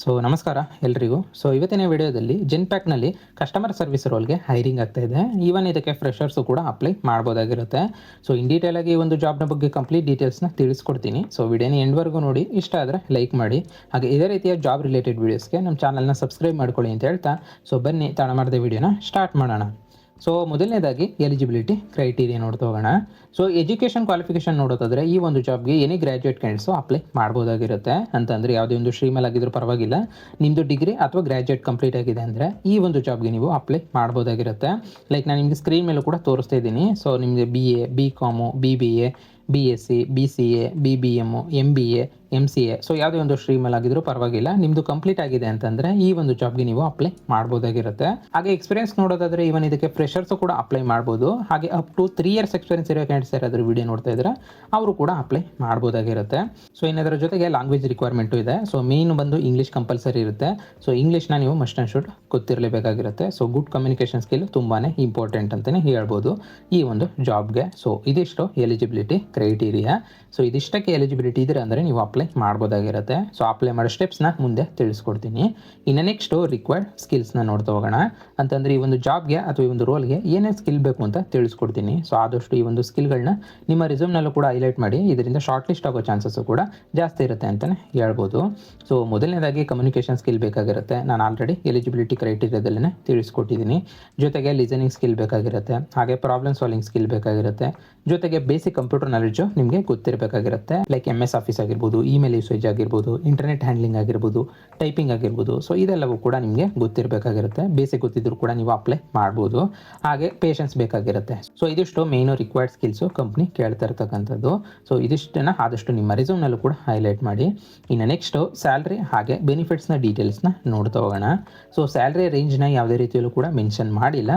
ನಮಸ್ಕಾರ ಎಲ್ರಿಗೂ. ಇವತ್ತಿನ ವಿಡಿಯೋದಲ್ಲಿ ಜೆನ್ಪ್ಯಾಕ್ನಲ್ಲಿ ಕಸ್ಟಮರ್ ಸರ್ವಿಸ್ ರೋಲ್ಗೆ ಹೈರಿಂಗ್ ಆಗ್ತಾ ಇದೆ. ಈವನ್ ಇದಕ್ಕೆ ಫ್ರೆಷರ್ಸು ಕೂಡ ಅಪ್ಲೈ ಮಾಡ್ಬೋದಾಗಿರುತ್ತೆ. ಇನ್ ಡೀಟೇಲ್ ಆಗಿ ಈ ಒಂದು ಜಾಬ್ನ ಬಗ್ಗೆ ಕಂಪ್ಲೀಟ್ ಡೀಟೇಲ್ಸ್ನ ತಿಳಿಸ್ಕೊಡ್ತೀನಿ. ವಿಡಿಯೋನ ಎಂಡ್ವರೆಗೂ ನೋಡಿ, ಇಷ್ಟ ಆದರೆ ಲೈಕ್ ಮಾಡಿ. ಹಾಗೆ ಇದೇ ರೀತಿಯ ಜಾಬ್ ರಿಲೇಟೆಡ್ ವೀಡಿಯೋಸ್ಗೆ ನಮ್ಮ ಚಾನಲ್ನ ಸಬ್ಸ್ಕ್ರೈಬ್ ಮಾಡ್ಕೊಳ್ಳಿ ಅಂತ ಹೇಳ್ತಾ ಬನ್ನಿ ತಡ ಮಾಡದೆ ವಿಡಿಯೋನ ಸ್ಟಾರ್ಟ್ ಮಾಡೋಣ. ಮೊದಲನೇದಾಗಿ ಎಲಿಜಿಬಿಲಿಟಿ ಕ್ರೈಟೀರಿಯಾ ನೋಡ್ತಾ ಹೋಗೋಣ. ಎಜುಕೇಷನ್ ಕ್ವಾಲಿಫಿಕೇಷನ್ ನೋಡೋದಾದ್ರೆ ಈ ಒಂದು ಜಾಬ್ಗೆ ಏನೇ ಗ್ರ್ಯಾಜುಯೇಟ್ ಕ್ಯಾಂಡಿಡೇಟ್ಸು ಅಪ್ಲೈ ಮಾಡ್ಬೋದಾಗಿರುತ್ತೆ. ಅಂತಂದರೆ ಯಾವುದೇ ಒಂದು ಸ್ಟ್ರೀಮಲ್ಲಿ ಆಗಿದ್ರೂ ಪರವಾಗಿಲ್ಲ, ನಿಮ್ಮದು ಡಿಗ್ರಿ ಅಥವಾ ಗ್ರ್ಯಾಜುಯೇಟ್ ಕಂಪ್ಲೀಟ್ ಆಗಿದೆ ಅಂದರೆ ಈ ಒಂದು ಜಾಬ್ಗೆ ನೀವು ಅಪ್ಲೈ ಮಾಡ್ಬೋದಾಗಿರುತ್ತೆ. ಲೈಕ್ ನಾನು ನಿಮಗೆ ಸ್ಕ್ರೀನ್ ಮೇಲೂ ಕೂಡ ತೋರಿಸ್ತಾ ಇದ್ದೀನಿ. ನಿಮಗೆ BA, BCom, BBA, BSc, BCA, BBM, MBA, MCA ಯಾವುದೇ ಒಂದು ಸ್ಟ್ರೀಮಲ್ಲಿ ಆಗಿದ್ರೂ ಪರವಾಗಿಲ್ಲ, ನಿಮ್ಮದು ಕಂಪ್ಲೀಟ್ ಆಗಿದೆ ಅಂತಂದರೆ ಈ ಒಂದು ಜಾಬ್ಗೆ ನೀವು ಅಪ್ಲೈ ಮಾಡ್ಬೋದಾಗಿರುತ್ತೆ. ಹಾಗೆ ಎಕ್ಸ್ಪೀರಿಯನ್ಸ್ ನೋಡೋದಾದ್ರೆ ಇವನ್ ಇದಕ್ಕೆ ಫ್ರೆಷರ್ಸು ಕೂಡ ಅಪ್ಲೈ ಮಾಡ್ಬೋದು. ಹಾಗೆ ಅಪ್ ಟು 3 years ಎಕ್ಸ್ಪೀರಿಯನ್ಸ್ ಇರೋ ಕ್ಯಾಂಡಿಡೇಟ್ಸ್ ಯಾರಾದರೂ ವಿಡಿಯೋ ನೋಡ್ತಾ ಇದ್ರೆ ಅವರು ಕೂಡ ಅಪ್ಲೈ ಮಾಡ್ಬೋದಾಗಿರುತ್ತೆ. ಇನ್ನದರ ಜೊತೆಗೆ ಲ್ಯಾಂಗ್ವೇಜ್ ರಿಕ್ವೈರ್ಮೆಂಟು ಇದೆ. ಮೇನ್ ಬಂದು ಇಂಗ್ಲೀಷ್ ಕಂಪಲ್ಸರಿ ಇರುತ್ತೆ. ಇಂಗ್ಲೀಷ್ನ ನೀವು ಮಸ್ಟ್ ಆ್ಯಂಡ್ ಶುಡ್ ಗೊತ್ತಿರಲೇಬೇಕಾಗಿರುತ್ತೆ. ಗುಡ್ ಕಮ್ಯುನಿಕೇಷನ್ ಸ್ಕಿಲ್ ತುಂಬಾ ಇಂಪಾರ್ಟೆಂಟ್ ಅಂತಲೇ ಹೇಳ್ಬೋದು ಈ ಒಂದು ಜಾಬ್ಗೆ. ಇದಿಷ್ಟು ಎಲಿಜಿಬಿಲಿಟಿ ಕ್ರೈಟೀರಿಯಾ. ಇದಿಷ್ಟಕ್ಕೆ ಎಲಿಜಿಬಿಲಿಟಿ ಇದ್ರೆ ಅಂದರೆ ನೀವು ಅಪ್ಲೈ ಮಾಡ್ಬೋದಾಗಿರುತ್ತೆ. ಅಪ್ಲೈ ಮಾಡೋ ಸ್ಟೆಪ್ಸ್ನ ಮುಂದೆ ತಿಳಿಸ್ಕೊಡ್ತೀನಿ. ಇನ್ನು ನೆಕ್ಸ್ಟು ರಿಕ್ವೈರ್ಡ್ ಸ್ಕಿಲ್ಸ್ನ ನೋಡ್ತಾ ಹೋಗೋಣ. ಅಂತಂದರೆ ಈ ಒಂದು ಜಾಬ್ಗೆ ಅಥವಾ ಈ ಒಂದು ರೋಲ್ಗೆ ಏನೇನು ಸ್ಕಿಲ್ ಬೇಕು ಅಂತ ತಿಳಿಸ್ಕೊಡ್ತೀನಿ. ಆದಷ್ಟು ಈ ಒಂದು ಸ್ಕಿಲ್ಗಳನ್ನ ನಿಮ್ಮ ರಿಸ್ಯೂಮ್ನಲ್ಲೂ ಕೂಡ ಹೈಲೈಟ್ ಮಾಡಿ, ಇದರಿಂದ ಶಾರ್ಟ್ ಲಿಸ್ಟ್ ಆಗೋ ಚಾನ್ಸಸ್ಸು ಕೂಡ ಜಾಸ್ತಿ ಇರುತ್ತೆ ಅಂತಲೇ ಹೇಳ್ಬೋದು. ಮೊದಲನೇದಾಗಿ ಕಮ್ಯುನಿಕೇಷನ್ ಸ್ಕಿಲ್ ಬೇಕಾಗಿರುತ್ತೆ. ನಾನು ಆಲ್ರೆಡಿ ಎಲಿಜಿಬಿಲಿಟಿ ಕ್ರೈಟೀರಿಯಾದಲ್ಲೇ ತಿಳಿಸ್ಕೊಟ್ಟಿದ್ದೀನಿ. ಜೊತೆಗೆ ಲಿಸನಿಂಗ್ ಸ್ಕಿಲ್ ಬೇಕಾಗಿರುತ್ತೆ. ಹಾಗೆ ಪ್ರಾಬ್ಲಮ್ ಸಾಲ್ವಿಂಗ್ ಸ್ಕಿಲ್ ಬೇಕಾಗಿರುತ್ತೆ. ಜೊತೆಗೆ ಬೇಸಿಕ್ ಕಂಪ್ಯೂಟರ್ ನಾಲೆಡ್ಜು ನಿಮಗೆ ಗೊತ್ತಿರಬೇಕಾಗಿರುತ್ತೆ. ಲೈಕ್ MS ಆಫೀಸ್ ಆಗಿರ್ಬೋದು, ಇಮೇಲ್ ಯೂಸೇಜ್ ಆಗಿರ್ಬೋದು, ಇಂಟರ್ನೆಟ್ ಹ್ಯಾಂಡ್ಲಿಂಗ್ ಆಗಿರ್ಬೋದು, ಟೈಪಿಂಗ್ ಆಗಿರ್ಬೋದು. ಇದೆಲ್ಲವೂ ಕೂಡ ನಿಮಗೆ ಗೊತ್ತಿರಬೇಕಾಗಿರುತ್ತೆ. ಬೇಸಿಕ್ ಗೊತ್ತಿದ್ರು ಕೂಡ ನೀವು ಅಪ್ಲೈ ಮಾಡ್ಬೋದು. ಹಾಗೆ ಪೇಷನ್ಸ್ ಬೇಕಾಗಿರುತ್ತೆ. ಇದಿಷ್ಟು ಮೇಯ್ನು ರಿಕ್ವೈರ್ಡ್ ಸ್ಕಿಲ್ಸು ಕಂಪ್ನಿ ಕೇಳ್ತಾ ಇರ್ತಕ್ಕಂಥದ್ದು. ಇದಿಷ್ಟನ್ನು ಆದಷ್ಟು ನಿಮ್ಮ ರಿಸ್ಯೂಮ್ನಲ್ಲೂ ಕೂಡ ಹೈಲೈಟ್ ಮಾಡಿ. ಇನ್ನು ನೆಕ್ಸ್ಟು ಸ್ಯಾಲ್ರಿ ಹಾಗೆ ಬೆನಿಫಿಟ್ಸ್ನ ಡೀಟೇಲ್ಸ್ನ ನೋಡ್ತಾ ಹೋಗೋಣ. ಸ್ಯಾಲ್ರಿ ರೇಂಜ್ನ ಯಾವುದೇ ರೀತಿಯಲ್ಲೂ ಕೂಡ ಮೆನ್ಷನ್ ಮಾಡಿಲ್ಲ.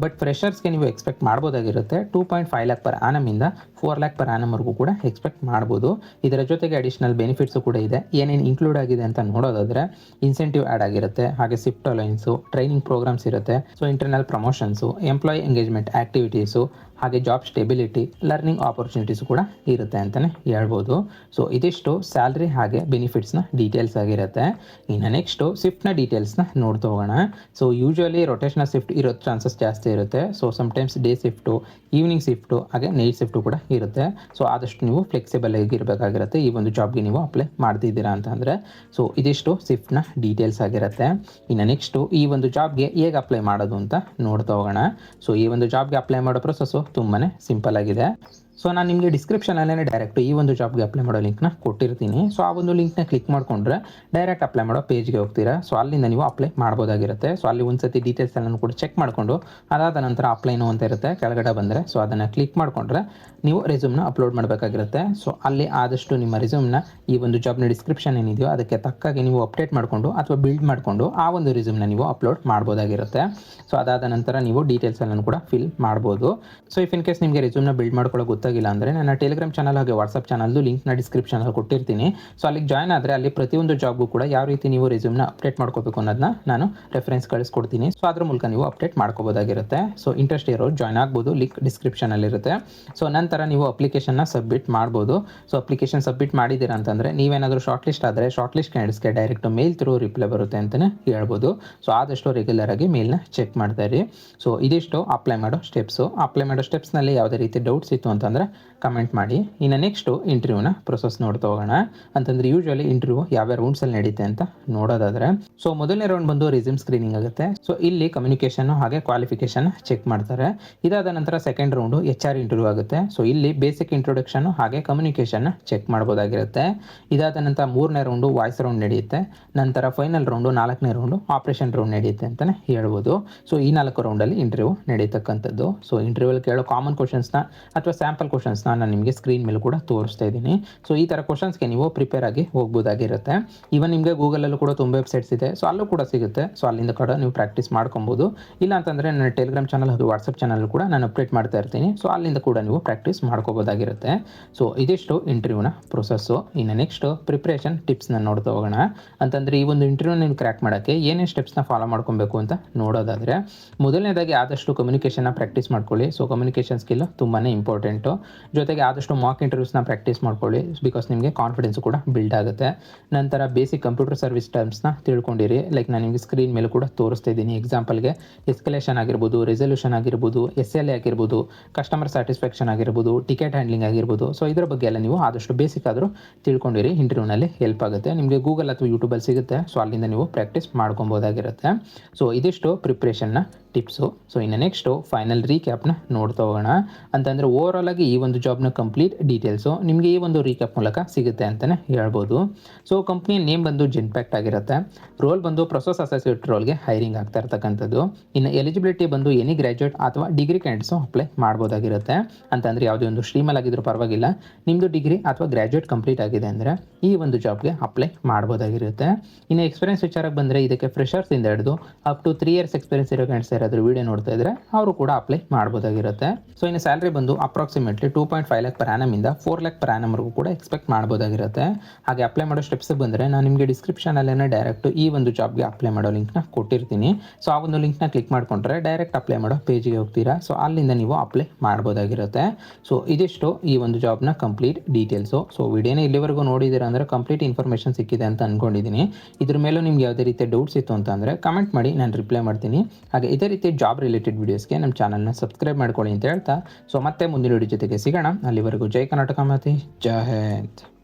ಬಟ್ ಫ್ರೆಷರ್ಸ್ಗೆ ನೀವು ಎಕ್ಸ್ಪೆಕ್ಟ್ ಮಾಡ್ಬೋದಾಗಿರುತ್ತೆ 2.5 lakh per annum ಇಂದ 4 lakh per annum ವರೆಗೂ ಕೂಡ ಎಕ್ಸ್ಪೆಕ್ಟ್ ಮಾಡ್ಬೋದು. ಇದರ ಜೊತೆಗೆ ಅಡಿಷನಲ್ ಬೆನಿಫಿಟ್ಸು ಕೂಡ ಇದೆ. ಏನೇನು ಇನ್ಕ್ಲೂಡ್ ಆಗಿದೆ ಅಂತ ನೋಡೋದಾದ್ರೆ ಇನ್ಸೆಂಟಿವ್ ಆ್ಯಡ್ ಆಗಿರುತ್ತೆ. ಹಾಗೆ ಶಿಫ್ಟ್ ಅಲೈನ್ಸು, ಟ್ರೈನಿಂಗ್ ಪ್ರೋಗ್ರಾಮ್ಸ್ ಇರುತ್ತೆ. Internal promotions, employee engagement activities, ಹಾಗೆ ಜಾಬ್ ಸ್ಟೆಬಿಲಿಟಿ, ಲರ್ನಿಂಗ್ ಆಪರ್ಚುನಿಟೀಸು ಕೂಡ ಇರುತ್ತೆ ಅಂತಲೇ ಹೇಳ್ಬೋದು. ಇದಿಷ್ಟು ಸ್ಯಾಲ್ರಿ ಹಾಗೆ ಬೆನಿಫಿಟ್ಸ್ನ ಡೀಟೇಲ್ಸ್ ಆಗಿರುತ್ತೆ. ಇನ್ನು ನೆಕ್ಸ್ಟು ಶಿಫ್ಟ್ನ ಡೀಟೇಲ್ಸ್ನ ನೋಡ್ತಾ ಹೋಗೋಣ. ಯೂಶ್ವಲಿ ರೊಟೇಷನಲ್ ಶಿಫ್ಟ್ ಇರೋ ಚಾನ್ಸಸ್ ಜಾಸ್ತಿ ಇರುತ್ತೆ. Sometimes day shift, evening shift, ಹಾಗೆ ನೈಟ್ ಶಿಫ್ಟು ಕೂಡ ಇರುತ್ತೆ. ಆದಷ್ಟು ನೀವು ಫ್ಲೆಕ್ಸಿಬಲ್ ಆಗಿರಬೇಕಾಗಿರುತ್ತೆ ಈ ಒಂದು ಜಾಬ್ಗೆ ನೀವು ಅಪ್ಲೈ ಮಾಡ್ತಿದ್ದೀರಾ ಅಂತಂದರೆ. ಇದಿಷ್ಟು ಶಿಫ್ಟ್ನ ಡೀಟೇಲ್ಸ್ ಆಗಿರುತ್ತೆ. ಇನ್ನು ನೆಕ್ಸ್ಟು ಈ ಒಂದು ಜಾಬ್ಗೆ ಹೇಗೆ ಅಪ್ಲೈ ಮಾಡೋದು ಅಂತ ನೋಡ್ತಾ ಹೋಗೋಣ. ಈ ಒಂದು ಜಾಬ್ಗೆ ಅಪ್ಲೈ ಮಾಡೋ ಪ್ರೊಸೆಸ್ಸು ತುಂಬಾ ಸಿಂಪಲ್ ಆಗಿದೆ. ನಾನು ನಿಮಗೆ ಡಿಸ್ಕ್ರಿಪ್ಷನಲ್ಲೇ ಡೈರೆಕ್ಟ್ ಈ ಒಂದು ಜಾಬ್ಗೆ ಅಪ್ಲೈ ಮಾಡೋ ಲಿಂಕ್ನ ಕೊಟ್ಟಿರ್ತೀನಿ. ಆ ಒಂದು ಲಿಂಕ್ನ ಕ್ಲಿಕ್ ಮಾಡಿಕೊಂಡ್ರೆ ಡೈರೆಕ್ಟ್ ಅಪ್ಲೈ ಮಾಡೋ ಪೇಜ್ಗೆ ಹೋಗ್ತೀರಾ. ಅಲ್ಲಿಂದ ನೀವು ಅಪ್ಲೈ ಮಾಡ್ಬೋದಾಗಿರುತ್ತೆ. ಅಲ್ಲಿ ಒಂದು ಸತಿ ಡೀಟೇಲ್ಸ್ ಎಲ್ಲನೂ ಕೂಡ ಚೆಕ್ ಮಾಡಿಕೊಂಡು ಅದಾದ ನಂತರ ಅಪ್ಲೈನು ಅಂತ ಇರುತ್ತೆ ಕೆಳಗಡೆ ಬಂದರೆ. ಅದನ್ನು ಕ್ಲಿಕ್ ಮಾಡಿಕೊಂಡ್ರೆ ನೀವು ರೆಸ್ಯೂಮ್ನ ಅಪ್ಲೋಡ್ ಮಾಡಬೇಕಾಗಿರುತ್ತೆ. ಅಲ್ಲಿ ಆದಷ್ಟು ನಿಮ್ಮ ರೆಸ್ಯೂಮ್ನ ಈ ಒಂದು ಜಾಬ್ನ ಡಿಸ್ಕ್ರಿಪ್ಷನ್ ಏನಿದೆಯೋ ಅದಕ್ಕೆ ತಕ್ಕಾಗಿ ನೀವು ಅಪ್ಡೇಟ್ ಮಾಡಿಕೊಂಡು ಅಥವಾ ಬಿಲ್ಡ್ ಮಾಡಿಕೊಂಡು ಆ ಒಂದು ರೆಸ್ಯೂಮ್ನ ನೀವು ಅಪ್ಲೋಡ್ ಮಾಡ್ಬೋದಾಗಿರುತ್ತೆ. ಅದಾದ ನಂತರ ನೀವು ಡೀಟೇಲ್ಸ್ ಎಲ್ಲನೂ ಕೂಡ ಫಿಲ್ ಮಾಡ್ಬೋದು. ಇಫ್ ಇನ್ ಕೇಸ್ ನಿಮಗೆ ರೆಸ್ಯೂಮ್ನ ಬಿಲ್ಡ್ ಮಾಡ್ಕೊಳ್ಳೋ ಗೊತ್ತಾಗಿಲ್ಲ ಅಂದರೆ ನನ್ನ ಟೆಲಿಗ್ರಾಮ್ ಚಾನಲ್ ಹಾಗೆ ವಾಟ್ಸಪ್ ಚಾನಲ್ದು ಲಿಂಕ್ನ ಡಿಸ್ಕ್ರಿಪ್ಷನಲ್ಲಿ ಕೊಟ್ಟಿರ್ತೀನಿ. ಅಲ್ಲಿಗೆ ಜಾಯ್ನ್ ಆದರೆ ಅಲ್ಲಿ ಪ್ರತಿಯೊಂದು ಜಾಬ್ಗೂ ಕೂಡ ಯಾವ ರೀತಿ ನೀವು ರೆಸ್ಯೂಮ್ನ ಅಪ್ಡೇಟ್ ಮಾಡ್ಕೋಬೇಕು ಅನ್ನೋದನ್ನ ನಾನು ರೆಫರೆನ್ಸ್ ಕಳಿಸ್ಕೊಡ್ತೀನಿ. ಅದ್ರ ಮೂಲಕ ನೀವು ಅಪ್ಡೇಟ್ ಮಾಡ್ಕೋಬೋದಾಗಿರುತ್ತೆ. ಇಂಟ್ರೆಸ್ಟ್ ಇರೋರು ಜಾಯ್ನ್ ಆಗ್ಬೋದು, ಲಿಂಕ್ ಡಿಸ್ಕ್ರಿಪ್ಷನಲ್ಲಿರುತ್ತೆ. ನಂತರ ನೀವು ಅಪ್ಲಿಕೇಶನ್ನ ಸಬ್ಮಿಟ್ ಮಾಡ್ಬೋದು. ಅಪ್ಲಿಕೇಶನ್ ಸಬ್ಮಿಟ್ ಮಾಡಿದ್ದೀರಾ ಅಂತಂದರೆ ನೀವೇನಾದರೂ ಶಾರ್ಟ್ ಲಿಸ್ಟ್ ಆದರೆ ಶಾರ್ಟ್ ಲಿಸ್ಟ್ ಕ್ಯಾಂಡಿಡೇಟ್ಸ್ಗೆ ಡೈರೆಕ್ಟ್ ಮೇಲ್ ಥ್ರೂ ರಿಪ್ಲೈ ಬರುತ್ತೆ ಅಂತಲೇ ಹೇಳ್ಬೋದು. ಆದಷ್ಟು ರೆಗ್ಯುಲರ್ ಆಗಿ ಮೇಲ್ನ ಚೆಕ್ ಮಾಡ್ತಾ ಇರಿ. ಇದಿಷ್ಟು ಅಪ್ಲೈ ಮಾಡೋ ಸ್ಟೆಪ್ಸು. ಅಪ್ಲೈ ಮಾಡೋ ಸ್ಟೆಪ್ಸ್ನಲ್ಲಿ ಯಾವುದೇ ರೀತಿ ಡೌಟ್ಸ್ ಇತ್ತು ಅಂತಂದರೆ ಕಮೆಂಟ್ ಮಾಡಿ. ಇನ್ನು ನೆಕ್ಸ್ಟು ಇಂಟರ್ವ್ಯೂನ ಪ್ರೊಸೆಸ್ ನೋಡ್ತಾ ಹೋಗೋಣ. ಅಂತಂದರೆ ಯೂಶ್ವಲಿ ಇಂಟರ್ವ್ಯೂ ಯಾವ ರೌಂಡ್ಸಲ್ಲಿ ನಡೀತೆ ಅಂತ ನೋಡೋದಾದರೆ ಮೊದಲನೇ ರೌಂಡ್ ಬಂದು ರೆಸ್ಯೂಮ್ ಸ್ಕ್ರೀನಿಂಗ್ ಆಗುತ್ತೆ. ಇಲ್ಲಿ ಕಮ್ಯುನಿಕೇಷನ್ ಹಾಗೆ ಕ್ವಾಲಿಫಿಕೇಷನ್ ಚೆಕ್ ಮಾಡ್ತಾರೆ. ಇದಾದ ನಂತರ ಸೆಕೆಂಡ್ ರೌಂಡು HR ಇಂಟರ್ವ್ಯೂ ಆಗುತ್ತೆ. ಇಲ್ಲಿ ಬೇಸಿಕ್ ಇಂಟ್ರೊಡಕ್ಷನ್ ಹಾಗೆ ಕಮ್ಯುನಿಕೇಷನ್ ಚೆಕ್ ಮಾಡ್ಬೋದಾಗಿರುತ್ತೆ. ಇದಾದ ನಂತರ ಮೂರನೇ ರೌಂಡು ವಾಯ್ಸ್ ರೌಂಡ್ ನಡೆಯುತ್ತೆ. ನಂತರ ಫೈನಲ್ ರೌಂಡು 4ನೇ ರೌಂಡು ಆಪರೇಷನ್ ರೌಂಡ್ ನಡೆಯುತ್ತೆ ಅಂತಲೇ ಹೇಳ್ಬೋದು. ಈ 4 ರೌಂಡಲ್ಲಿ ಇಂಟರ್ವ್ಯೂ ನಡೀತಕ್ಕಂಥದ್ದು. ಇಂಟರ್ವ್ಯೂಲ್ಲಿ ಕೇಳೋ ಕಾಮನ್ ಕ್ವಶನ್ಸ್ನ ಅಥವಾ ಸ್ಯಾಂಪಲ್ ಕ್ವಶನ್ಸ್ನ ನಾನು ನಿಮಗೆ ಸ್ಕ್ರೀನ್ ಮೇಲೆ ಕೂಡ ತೋರಿಸ್ತಾ ಇದ್ದೀನಿ. ಈ ಥರ ಕ್ವಶನ್ಸ್ಗೆ ನೀವು ಪ್ರಿಪೇರ್ ಆಗಿ ಹೋಗ್ಬೋದಾಗಿರುತ್ತೆ. ಇವನ್ ನಿಮಗೆ ಗೂಗಲಲ್ಲೂ ಕೂಡ ತುಂಬ ವೆಬ್ಸೈಟ್ಸ್ ಇದೆ. ಅಲ್ಲೂ ಕೂಡ ಸಿಗುತ್ತೆ. ಅಲ್ಲಿಂದ ಕೂಡ ನೀವು ಪ್ರಾಕ್ಟೀಸ್ ಮಾಡ್ಕೊಬೋದು. ಇಲ್ಲ ಅಂತಂದರೆ ನನ್ನ ಟೆಲಿಗ್ರಾಮ್ ಚಾನಲ್ ಹಾಗೂ ವಾಟ್ಸಪ್ ಚಾನಲ್ ಕೂಡ ನಾನು ಅಪ್ಡೇಟ್ ಮಾಡ್ತಾ ಇರ್ತೀನಿ. ಅಲ್ಲಿಂದ ಕೂಡ ನೀವು ಪ್ರಾಕ್ಟೀಸ್ ಮಾಡ್ಕೋಬೋದಾಗಿರುತ್ತೆ. ಇದಿಷ್ಟು ಇಂಟರ್ವ್ಯೂನ ಪ್ರೊಸೆಸ್ಸು. ಇನ್ನು ನೆಕ್ಸ್ಟ್ ಪ್ರಿಪ್ರೇಷನ್ ಟಿಪ್ಸ್ನ ನೋಡ್ತಾ ಹೋಗೋಣ. ಅಂತಂದರೆ ಈ ಒಂದು ಇಂಟರ್ವ್ಯೂ ನೀವು ಕ್ರ್ಯಾಕ್ ಮಾಡೋಕ್ಕೆ ಏನೇನು ಸ್ಟೆಪ್ಸ್ನ ಫಾಲೋ ಮಾಡ್ಕೊಬೇಕು ಅಂತ ನೋಡೋದಾದರೆ ಮೊದಲನೇದಾಗಿ ಆದಷ್ಟು ಕಮ್ಯುನಿಕೇಷನ್ನ ಪ್ರಾಕ್ಟೀಸ್ ಮಾಡ್ಕೊಳ್ಳಿ. ಕಮ್ಯುನಿಕೇಷನ್ ಸ್ಕಿಲ್ ತುಂಬಾ ಇಂಪಾರ್ಟೆಂಟು. ಇಂಪಾರ್ಟೆಂಟು. ಜೊತೆಗೆ ಆದಷ್ಟು ಮಾಕ್ ಇಂಟರ್ವ್ಯೂಸ್ನ ಪ್ರಾಕ್ಟೀಸ್ ಮಾಡ್ಕೊಳ್ಳಿ, ಬಿಕಾಸ್ ನಿಮಗೆ ಕಾನ್ಫಿಡೆನ್ಸ್ ಕೂಡ ಬಿಲ್ಡ್ ಆಗುತ್ತೆ. ನಂತರ ಬೇಸಿಕ್ ಕಂಪ್ಯೂಟರ್ ಸರ್ವಿಸ್ ಟರ್ಮ್ಸ್ನ ತಿಳ್ಕೊಂಡಿರಿ. ಲೈಕ್ ನಾನು ನಿಮಗೆ ಸ್ಕ್ರೀನ್ ಮೇಲೆ ಕೂಡ ತೋರಿಸ್ತಾ ಇದ್ದೀನಿ. ಎಕ್ಸಾಂಪಲ್ಗೆ ಎಸ್ಕಲೇಷನ್ ಆಗಿರ್ಬೋದು, ರೆಸಲ್ಯೂಷನ್ ಆಗಿರ್ಬೋದು, SLA ಆಗಿರ್ಬೋದು, ಕಸ್ಟಮರ್ ಸ್ಯಾಟಿಸ್ಫ್ಯಾಕ್ಷನ್ ಆಗಿರ್ಬೋದು, ಟಿಕೆಟ್ ಹ್ಯಾಂಡ್ಲಿಂಗ್ ಆಗಿರ್ಬೋದು. ಸೊ ಇದರ ಬಗ್ಗೆ ಎಲ್ಲ ನೀವು ಆದಷ್ಟು ಬೇಸಿಕ್ ಆದರೂ ತಿಳ್ಕೊಂಡಿರಿ, ಇಂಟರ್ವ್ಯೂನಲ್ಲಿ ಹೆಲ್ಪ್ ಆಗುತ್ತೆ. ನಿಮಗೆ ಗೂಗಲ್ ಅಥವಾ ಯೂಟ್ಯೂಬಲ್ಲಿ ಸಿಗುತ್ತೆ, ಸೊ ಅಲ್ಲಿಂದ ನೀವು ಪ್ರಾಕ್ಟೀಸ್ ಮಾಡ್ಕೊಬೋದಾಗಿರುತ್ತೆ. ಸೊ ಇದಿಷ್ಟು ಪ್ರಿಪ್ರೇಷನ್ನ ಟಿಪ್ಸು. ಸೊ ಇನ್ನು ನೆಕ್ಸ್ಟು ಫೈನಲ್ ರೀಕ್ಯಾಪ್ನ ನೋಡ್ತಾ ಹೋಗೋಣ. ಅಂತಂದರೆ ಓವರಾಲ್ ಆಗಿ ಈ ಒಂದು ಜಾಬ್ನ ಕಂಪ್ಲೀಟ್ ಡೀಟೇಲ್ಸು ನಿಮಗೆ ಈ ಒಂದು ರೀಕ್ಯಾಪ್ ಮೂಲಕ ಸಿಗುತ್ತೆ ಅಂತಲೇ ಹೇಳ್ಬೋದು. ಸೊ ಕಂಪ್ನಿಯ ನೇಮ್ ಬಂದು ಜೆನ್ಪ್ಯಾಕ್ಟ್ ಆಗಿರುತ್ತೆ. ರೋಲ್ ಬಂದು ಪ್ರೊಸೆಸ್ ಅಸೋಸಿಯೇಟ್ ರೋಲ್ಗೆ ಹೈರಿಂಗ್ ಆಗ್ತಾ ಇರ್ತಕ್ಕಂಥದ್ದು. ಇನ್ನು ಎಲಿಜಿಬಿಲಿಟಿ ಬಂದು ಎನಿ ಗ್ರ್ಯಾಜುಯೇಟ್ ಅಥವಾ ಡಿಗ್ರಿ ಕ್ಯಾಂಡಿಡೇಟ್ಸು ಅಪ್ಲೈ ಮಾಡ್ಬೋದಾಗಿರುತ್ತೆ. ಅಂತಂದರೆ ಯಾವುದೇ ಒಂದು ಸ್ಟ್ರೀಮಲ್ಲಿ ಆಗಿದ್ರೂ ಪರವಾಗಿಲ್ಲ, ನಿಮ್ಮದು ಡಿಗ್ರಿ ಅಥವಾ ಗ್ರ್ಯಾಜುಯೇಟ್ ಕಂಪ್ಲೀಟ್ ಆಗಿದೆ ಅಂದರೆ ಈ ಒಂದು ಜಾಬ್ಗೆ ಅಪ್ಲೈ ಮಾಡ್ಬೋದಾಗಿರುತ್ತೆ. ಇನ್ನು ಎಕ್ಸ್ಪೀರಿಯನ್ಸ್ ವಿಚಾರಕ್ಕೆ ಬಂದರೆ ಇದಕ್ಕೆ ಫ್ರೆಷರ್ಸಿಂದ ಹಿಡಿದು ಅಪ್ ಟು 3 years ಎಕ್ಸ್ಪೀರಿಯನ್ಸ್ ಇರೋ ಕ್ಯಾಂಡಿಡೇಟ್ಸ್ ಯಾರಾದರೂ ವೀಡಿಯೋ ನೋಡ್ತಾ ಇದ್ದರೆ ಅವರು ಕೂಡ ಅಪ್ಲೈ ಮಾಡ್ಬೋದಾಗಿರುತ್ತೆ. ಸೊ ಇನ್ನು ಸ್ಯಾಲ್ರಿ ಬಂದು ಅಪ್ರಾಕ್ಸಿಮೇಟ್ಲಿ 2.5 lakh per annum ಇಂದ 4 lakh per annum ವರೆಗೂ ಕೂಡ ಎಕ್ಸ್ಪೆಕ್ಟ್ ಮಾಡ್ಬೋದಾಗಿರುತ್ತೆ. ಹಾಗೆ ಅಪ್ಲೈ ಮಾಡೋ ಸ್ಟೆಪ್ಸ್ ಬಂದರೆ ನಾನು ನಿಮಗೆ ಡಿಸ್ಕ್ರಿಪ್ಷನಲ್ಲೇ ಡೈರೆಕ್ಟ್ ಈ ಒಂದು ಜಾಬ್ಗೆ ಅಪ್ಲೈ ಮಾಡೋ ಲಿಂಕ್ನ ಕೊಟ್ಟಿರ್ತೀನಿ. ಸೊ ಆ ಒಂದು ಲಿಂಕ್ನ ಕ್ಲಿಕ್ ಮಾಡ್ಕೊಂಡ್ರೆ ಡೈರೆಕ್ಟ್ ಅಪ್ಲೈ ಮಾಡೋ ಪೇಜಿಗೆ ಹೋಗ್ತೀರಾ. ಸೊ ಅಲ್ಲಿಂದ ನೀವು ಅಪ್ಲೈ ಮಾಡ್ಬೋದಾಗಿರುತ್ತೆ. ಸೊ ಇದಿಷ್ಟು ಈ ಒಂದು ಜಾಬ್ನ ಕಂಪ್ಲೀಟ್ ಡೀಟೇಲ್ಸು. ಸೊ ವಿಡಿಯೋನ ಇಲ್ಲಿವರೆಗೂ ನೋಡಿದ್ದೀರಾ ಅಂದರೆ ಕಂಪ್ಲೀಟ್ ಇನ್ಫಾರ್ಮೇಷನ್ ಸಿಕ್ಕಿದೆ ಅಂತ ಅಂದ್ಕೊಂಡಿದ್ದೀನಿ. ಇದ್ರ ಮೇಲೂ ನಿಮ್ಗೆ ಯಾವುದೇ ರೀತಿಯ ಡೌಟ್ಸ್ ಇತ್ತು ಅಂತಂದರೆ ಕಮೆಂಟ್ ಮಾಡಿ, ನಾನು ರಿಪ್ಲೈ ಮಾಡ್ತೀನಿ. ಹಾಗೆ ಇದೇ ರೀತಿ ಜಾಬ್ ರಿಲೇಟೆಡ್ ವೀಡಿಯೋಸ್ಗೆ ನಮ್ಮ ಚಾನಲ್ನ ಸಬ್ಸ್ಕ್ರೈಬ್ ಮಾಡ್ಕೊಳ್ಳಿ ಅಂತ ಹೇಳ್ತಾ, ಸೊ ಮತ್ತೆ ಮುಂದಿನ ವಿಡಿಯೋ ಜೊತೆಗೆ ಸಿಗೋಣ. ಅಲ್ಲಿವರೆಗೂ ಜೈ ಕರ್ನಾಟಕ ಮಾತೆ, ಜೈ ಹಿಂದ್.